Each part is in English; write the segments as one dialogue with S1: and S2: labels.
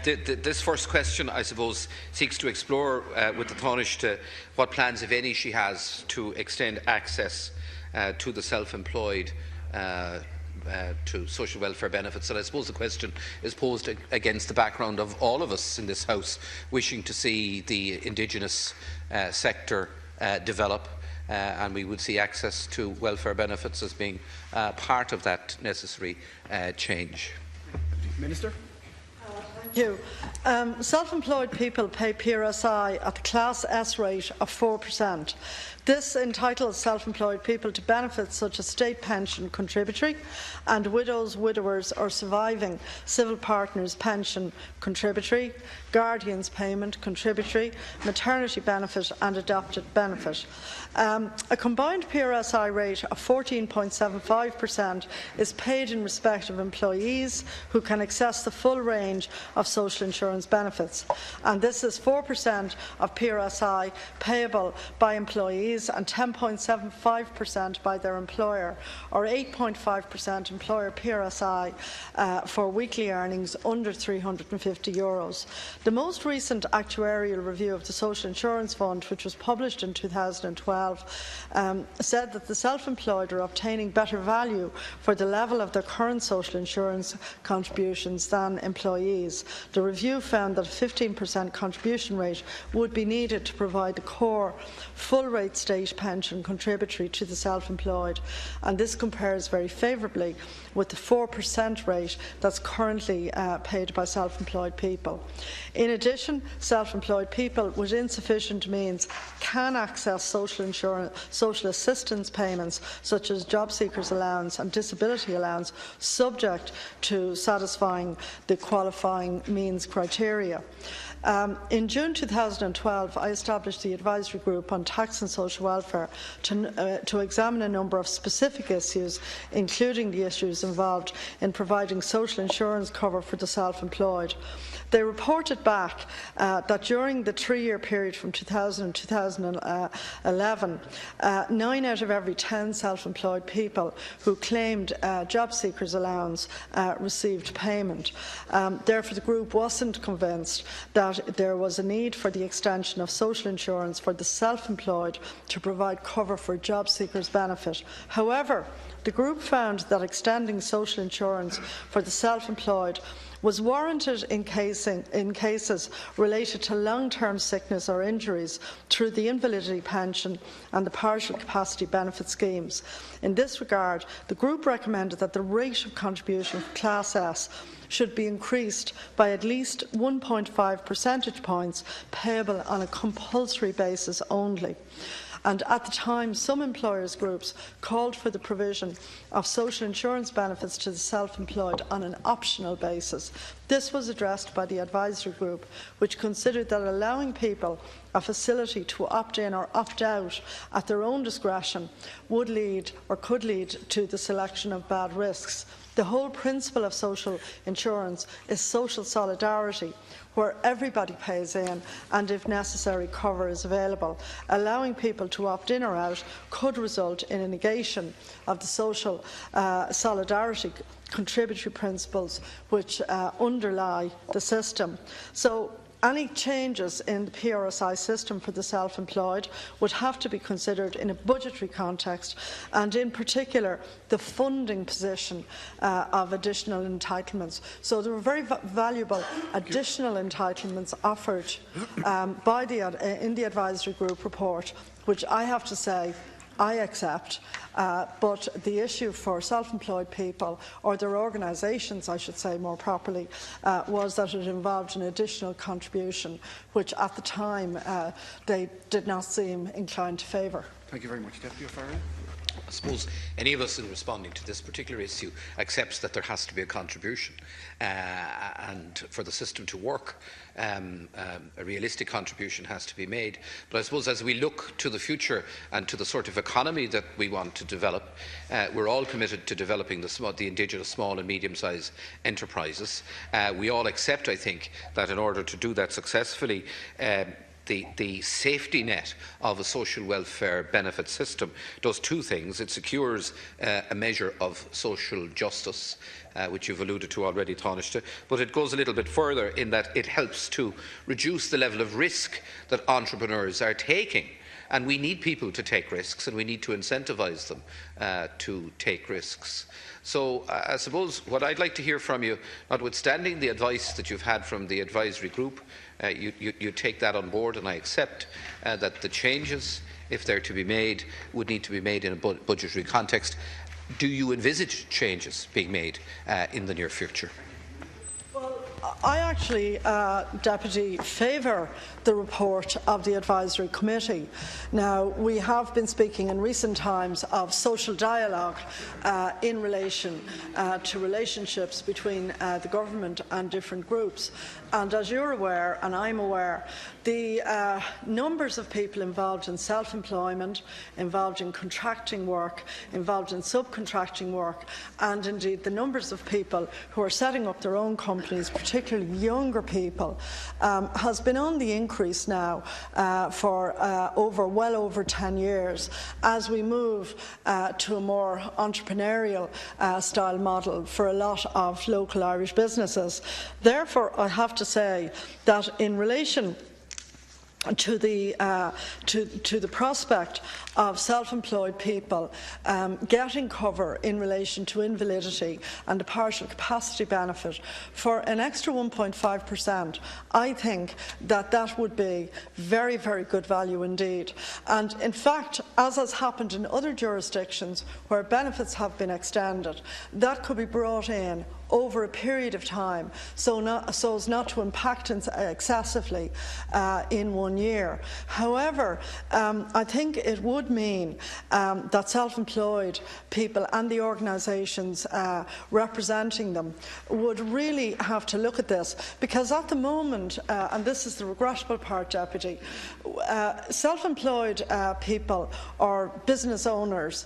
S1: This first question, I suppose, seeks to explore with the Tánaiste what plans, if any, she has to extend access to the self-employed to social welfare benefits. And I suppose the question is posed against the background of all of us in this House wishing to see the indigenous sector develop, and we would see access to welfare benefits as being part of that necessary change.
S2: Minister.
S3: Thank you. Self-employed people pay PRSI at the Class S rate of 4%. This entitles self-employed people to benefits such as state pension contributory and widows, widowers or surviving civil partners pension contributory, guardians payment contributory, maternity benefit and adopted benefit. A combined PRSI rate of 14.75% is paid in respect of employees who can access the full range of social insurance benefits, and this is 4% of PRSI payable by employees and 10.75% by their employer, or 8.5% employer PRSI for weekly earnings under €350. The most recent actuarial review of the Social Insurance Fund, which was published in 2012, said that the self-employed are obtaining better value for the level of their current social insurance contributions than employees. The review found that a 15% contribution rate would be needed to provide the core full-rate state pension contributory to the self-employed, and this compares very favourably with the 4% rate that's currently paid by self-employed people. In addition, self-employed people with insufficient means can access social assistance payments such as job seekers allowance and disability allowance, subject to satisfying the qualifying means criteria. In June 2012, I established the Advisory Group on Tax and Social Welfare to examine a number of specific issues, including the issues involved in providing social insurance cover for the self-employed. They reported back that during the 3-year period from 2000 to 2011, 9 out of every 10 self-employed people who claimed job seekers allowance received payment. Therefore, the group wasn't convinced that there was a need for the extension of social insurance for the self-employed to provide cover for job seekers' benefit. However, the group found that extending social insurance for the self-employed was warranted in cases related to long-term sickness or injuries through the invalidity pension and the partial capacity benefit schemes. In this regard, the group recommended that the rate of contribution for Class S should be increased by at least 1.5 percentage points, payable on a compulsory basis only. And at the time, some employers' groups called for the provision of social insurance benefits to the self-employed on an optional basis. This was addressed by the advisory group, which considered that allowing people a facility to opt in or opt out at their own discretion would lead or could lead to the selection of bad risks. The whole principle of social insurance is social solidarity, where everybody pays in and, if necessary, cover is available. Allowing people to opt in or out could result in a negation of the social solidarity contributory principles which underlie the system. So, any changes in the PRSI system for the self-employed would have to be considered in a budgetary context, and in particular the funding position of additional entitlements. So there were very valuable additional entitlements offered in the advisory group report, which I have to say I accept, but the issue for self-employed people, or their organisations I should say more properly, was that it involved an additional contribution, which at the time they did not seem inclined to favour.
S2: Thank you very much. Deputy O'Farrell.
S1: I suppose any of us in responding to this particular issue accepts that there has to be a contribution, and for the system to work, a realistic contribution has to be made. But I suppose as we look to the future and to the sort of economy that we want to develop, we're all committed to developing the indigenous small and medium-sized enterprises. We all accept, I think, that in order to do that successfully, the safety net of a social welfare benefit system does two things. It secures a measure of social justice, which you've alluded to already, Tánaiste, but it goes a little bit further in that it helps to reduce the level of risk that entrepreneurs are taking. And we need people to take risks, and we need to incentivise them to take risks. So I suppose what I'd like to hear from you, notwithstanding the advice that you've had from the advisory group, you take that on board, and I accept that the changes, if they're to be made, would need to be made in a budgetary context. Do you envisage changes being made in the near future?
S3: I actually, Deputy, favour the report of the Advisory Committee. Now, we have been speaking in recent times of social dialogue in relation to relationships between the government and different groups. And as you're aware, and I'm aware, the numbers of people involved in self-employment, involved in contracting work, involved in subcontracting work, and indeed the numbers of people who are setting up their own companies, particularly younger people, has been on the increase now for well over 10 years as we move to a more entrepreneurial style model for a lot of local Irish businesses. Therefore, I have to say that in relation to the prospect of self-employed people getting cover in relation to invalidity and a partial capacity benefit for an extra 1.5%, I think that that would be very, very good value indeed. And in fact, as has happened in other jurisdictions where benefits have been extended, that could be brought in over a period of time so as not to impact excessively in 1 year. However, I think it would mean that self-employed people and the organisations representing them would really have to look at this, because at the moment, and this is the regrettable part, Deputy, self-employed people or business owners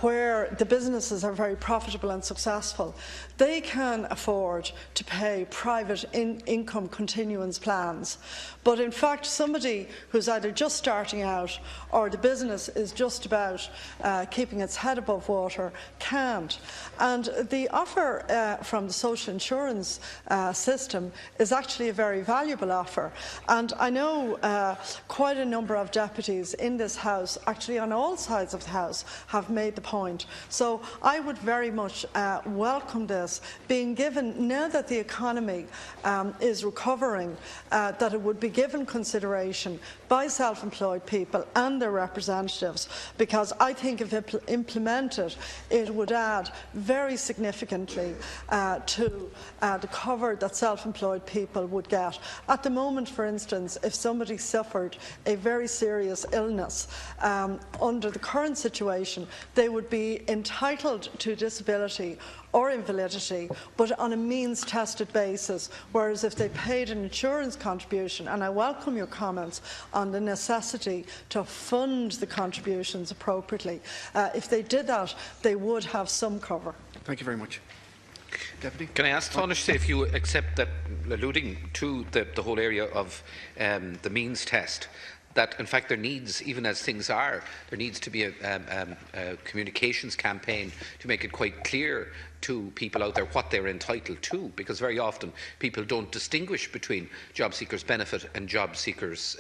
S3: where the businesses are very profitable and successful, they can afford to pay private income continuance plans. But in fact, somebody who's either just starting out or the business is just about keeping its head above water can't. And the offer from the social insurance system is actually a very valuable offer. And I know quite a number of deputies in this House, actually on all sides of the House, have made the point. So I would very much welcome this being given, now that the economy is recovering, that it would be given consideration by self-employed people and their representatives, because I think if implemented, it would add very significantly to the cover that self-employed people would get. At the moment, for instance, if somebody suffered a very serious illness, under the current situation, they would be entitled to disability or invalidity, but on a means-tested basis, whereas if they paid an insurance contribution, and I welcome your comments on the necessity to fund the contributions appropriately, if they did that, they would have some cover.
S2: Thank you very much. Deputy?
S1: Can I ask Tánaiste if you accept that, alluding to the whole area of the means test, that in fact there needs, even as things are, there needs to be a communications campaign to make it quite clear to people out there what they're entitled to, because very often people don't distinguish between job seekers' benefit and job seekers'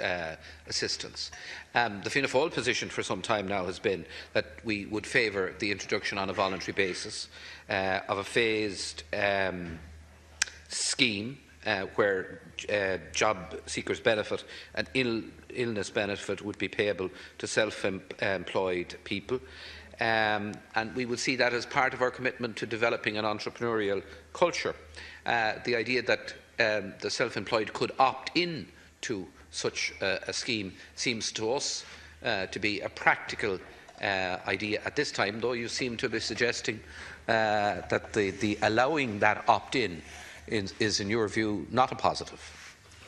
S1: assistance. The Fianna Fáil position for some time now has been that we would favour the introduction on a voluntary basis of a phased scheme where job seekers' benefit and illness benefit would be payable to self-employed people. And we would see that as part of our commitment to developing an entrepreneurial culture. The idea that the self-employed could opt in to such a scheme seems to us to be a practical idea at this time, though you seem to be suggesting that the allowing that opt-in is, in your view, not a positive.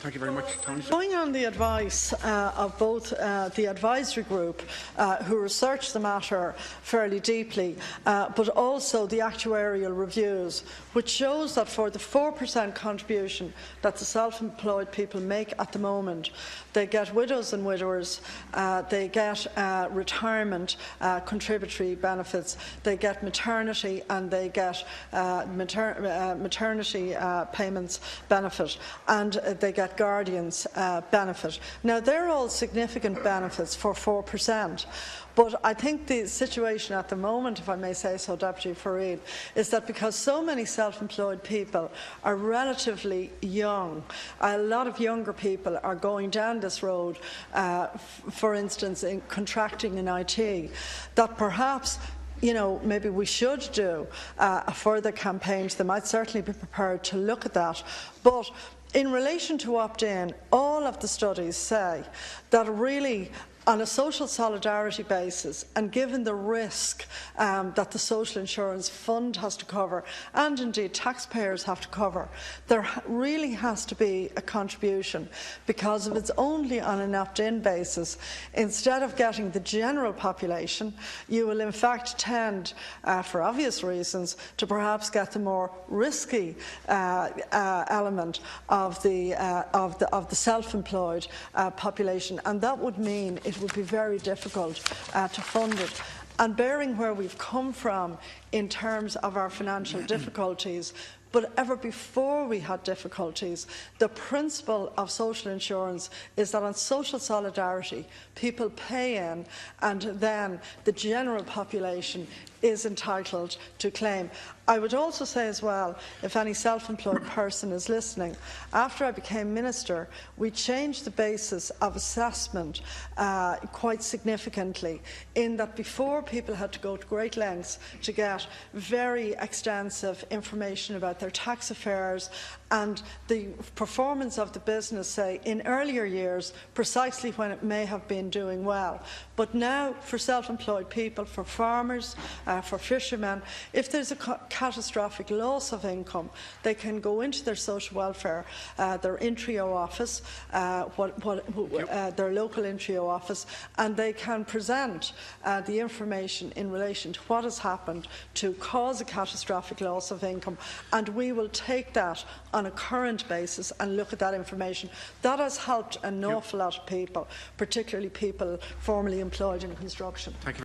S2: Thank you very much. Tánaiste.
S3: Going on the advice of both the advisory group, who researched the matter fairly deeply, but also the actuarial reviews, which shows that for the 4% contribution that the self-employed people make at the moment, they get widows and widowers, they get retirement contributory benefits, they get maternity, and they get maternity payments benefit, and they get guardians benefit. Now, they're all significant benefits for 4%. But I think the situation at the moment, if I may say so, Deputy Fearghaíl, is that because so many self-employed people are relatively young, a lot of younger people are going down this road, for instance, in contracting in IT, that perhaps maybe we should do a further campaign. They might certainly be prepared to look at that. But in relation to opt-in, all of the studies say that really, on a social solidarity basis, and given the risk that the social insurance fund has to cover, and indeed taxpayers have to cover, there really has to be a contribution, because if it's only on an opt-in basis, instead of getting the general population, you will in fact tend, for obvious reasons, to perhaps get the more risky element of the self-employed population, and that would mean it would be very difficult to fund it. And bearing where we've come from in terms of our financial difficulties, but ever before we had difficulties, the principle of social insurance is that on social solidarity, people pay in, and then the general population is entitled to claim. I would also say as well, if any self-employed person is listening, after I became Minister, we changed the basis of assessment quite significantly, in that before people had to go to great lengths to get very extensive information about their tax affairs and the performance of the business, say, in earlier years, precisely when it may have been doing well. But now, for self-employed people, for farmers, for fishermen, if there's a catastrophic loss of income, they can go into their social welfare, their Intrio office, their local Intrio office, and they can present the information in relation to what has happened to cause a catastrophic loss of income, and we will take that on a current basis and look at that information. That has helped an awful lot of people, particularly people formerly employed in construction.
S2: Thank you.